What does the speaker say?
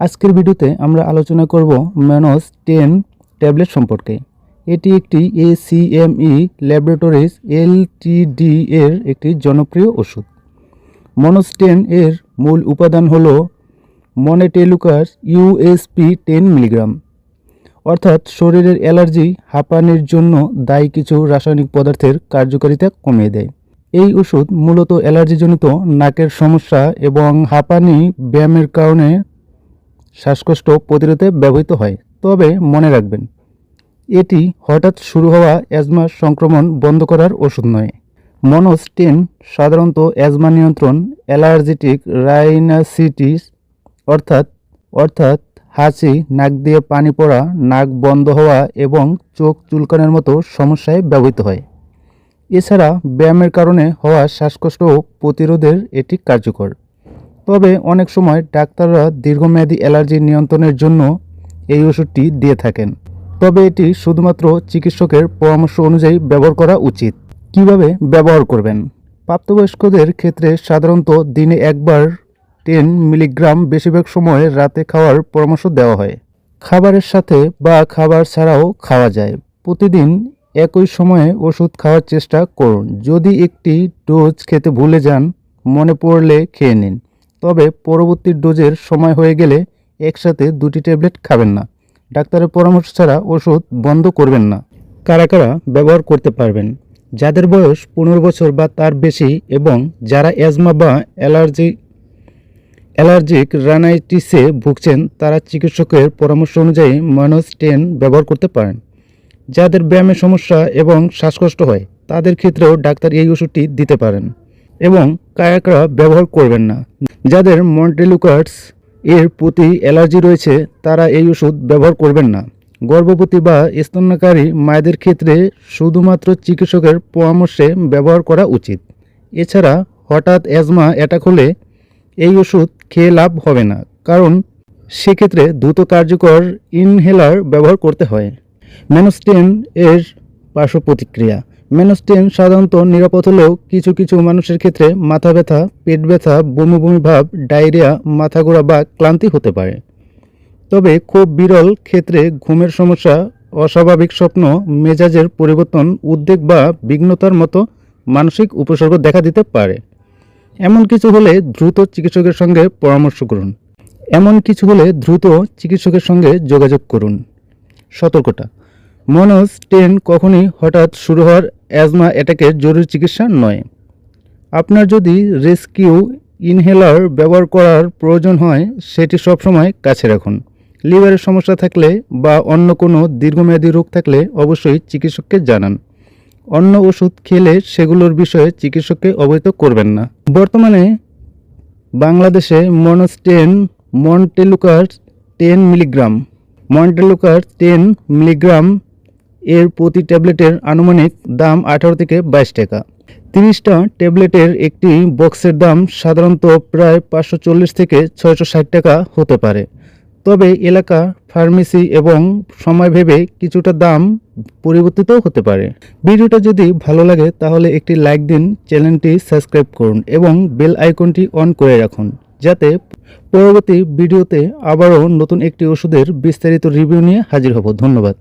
আজকের ভিডিওতে আমরা আলোচনা করব ম্যানোস 10 ট্যাবলেট সম্পর্কে। এটি একটি ACME ল্যাবরেটরিজ LTD এর একটি জনপ্রিয় ওষুধ। ম্যানোস 10 এর মূল উপাদান হল মনেটেলুকাস USP 10 মিলিগ্রাম, অর্থাৎ শরীরের অ্যালার্জি হাঁপানির জন্য দায়ী কিছু রাসায়নিক পদার্থের কার্যকারিতা কমিয়ে দেয়। এই ওষুধ মূলত অ্যালার্জিজনিত নাকের সমস্যা এবং হাঁপানি ব্যায়ামের কারণে শ্বাসকষ্ট প্রতিরোধে ব্যবহৃত হয়। তবে মনে রাখবেন, এটি হঠাৎ শুরু হওয়া অ্যাজমা সংক্রমণ বন্ধ করার ওষুধ নয়। ম্যানোস 10 সাধারণত অ্যাজমা নিয়ন্ত্রণ, অ্যালার্জিটিক রাইনাইটিস অর্থাৎ হাঁচি, নাক দিয়ে পানি পড়া, নাক বন্ধ হওয়া এবং চোখ চুলকানোর মতো সমস্যায় ব্যবহৃত হয়। এছাড়া ব্যায়ামের কারণে হওয়া শ্বাসকষ্ট প্রতিরোধের এটি কার্যকর। তবে অনেক সময় ডাক্তাররা দীর্ঘমেয়াদী অ্যালার্জি নিয়ন্ত্রণের জন্য এই ওষুধটি দিয়ে থাকেন। তবে এটি শুধুমাত্র চিকিৎসকের পরামর্শ অনুযায়ী ব্যবহার করা উচিত। কিভাবে ব্যবহার করবেন? প্রাপ্তবয়স্কদের ক্ষেত্রে সাধারণত দিনে একবার 10 মিলিগ্রাম বেশিরভাগ সময় রাতে খাওয়ার পরামর্শ দেওয়া হয়। খাবারের সাথে বা খাবার ছাড়াও খাওয়া যায়। প্রতিদিন একই সময়ে ওষুধ খাওয়ার চেষ্টা করুন। যদি একটি ডোজ খেতে ভুলে যান, মনে পড়লে খেয়ে নিন। তবে পরবর্তী ডোজের সময় হয়ে গেলে একসাথে 2টি ট্যাবলেট খাবেন না। ডাক্তারের পরামর্শ ছাড়া ওষুধ বন্ধ করবেন না। কারা কারা ব্যবহার করতে পারবেন? যাদের বয়স 15 বছর বা তার বেশি এবং যারা অ্যাজমা বা অ্যালার্জিক রাইনাইটিসে ভুগছেন, তারা চিকিৎসকের পরামর্শ অনুযায়ী ম্যানোস 10 ব্যবহার করতে পারেন। যাদের ব্যায়ামের সমস্যা এবং শ্বাসকষ্ট হয়, তাদের ক্ষেত্রেও ডাক্তার এই ওষুধটি দিতে পারেন। এবং কারা কারা ব্যবহার করবেন না? যাদের মন্টেলুকাস এর প্রতি অ্যালার্জি রয়েছে, তারা এই ওষুধ ব্যবহার করবেন না। গর্ভবতী বা স্তন্যকারী মায়েদের ক্ষেত্রে শুধুমাত্র চিকিৎসকের পরামর্শে ব্যবহার করা উচিত। এছাড়া হঠাৎ অ্যাজমা অ্যাটাক হলে এই ওষুধ খেয়ে লাভ হবে না, কারণ সেক্ষেত্রে দ্রুত কার্যকর ইনহেলার ব্যবহার করতে হয়। ম্যানোস 10 এর পার্শ্ব প্রতিক্রিয়া। ম্যানোস 10 সাধারণত নিরাপদ হলেও কিছু কিছু মানুষের ক্ষেত্রে মাথা ব্যথা, পেট ব্যথা, বমি বমি ভাব, ডায়রিয়া, মাথা ঘোরা বা ক্লান্তি হতে পারে। তবে খুব বিরল ক্ষেত্রে ঘুমের সমস্যা, অস্বাভাবিক স্বপ্ন, মেজাজের পরিবর্তন, উদ্বেগ বা বিঘ্নতার মতো মানসিক উপসর্গ দেখা দিতে পারে। এমন কিছু হলে দ্রুত চিকিৎসকের সঙ্গে যোগাযোগ করুন। সতর্কতা: ম্যানোস 10 কখনই হঠাৎ শুরু হওয়ার অ্যাজমা অ্যাটাকের জরুরি চিকিৎসা নয়। আপনার যদি রেস্কিউ ইনহেলার ব্যবহার করার প্রয়োজন হয়, সেটি সবসময় কাছে রাখুন। লিভারের সমস্যা থাকলে বা অন্য কোনো দীর্ঘমেয়াদী রোগ থাকলে অবশ্যই চিকিৎসককে জানান। অন্য ওষুধ খেলে সেগুলোর বিষয়ে চিকিৎসককে অবহিত করবেন না। বর্তমানে বাংলাদেশে ম্যানোস 10 মন্টেলুকাস 10 মিলিগ্রাম এর প্রতি ট্যাবলেটের আনুমানিক দাম 18 থেকে 22 টাকা। 30টা ট্যাবলেটের একটি বক্সের দাম সাধারণত প্রায় 540 থেকে 660 টাকা হতে পারে। তবে এলাকা, ফার্মেসি এবং সময় ভেবে কিছুটা দাম পরিবর্তিত হতে পারে। ভিডিওটা যদি ভালো লাগে তাহলে একটি লাইক দিন, চ্যানেলটি সাবস্ক্রাইব করুন এবং বেল আইকনটি অন করে রাখুন, যাতে পরবর্তী ভিডিওতে আবারও নতুন একটি ওষুধের বিস্তারিত রিভিউ নিয়ে হাজির হব। ধন্যবাদ।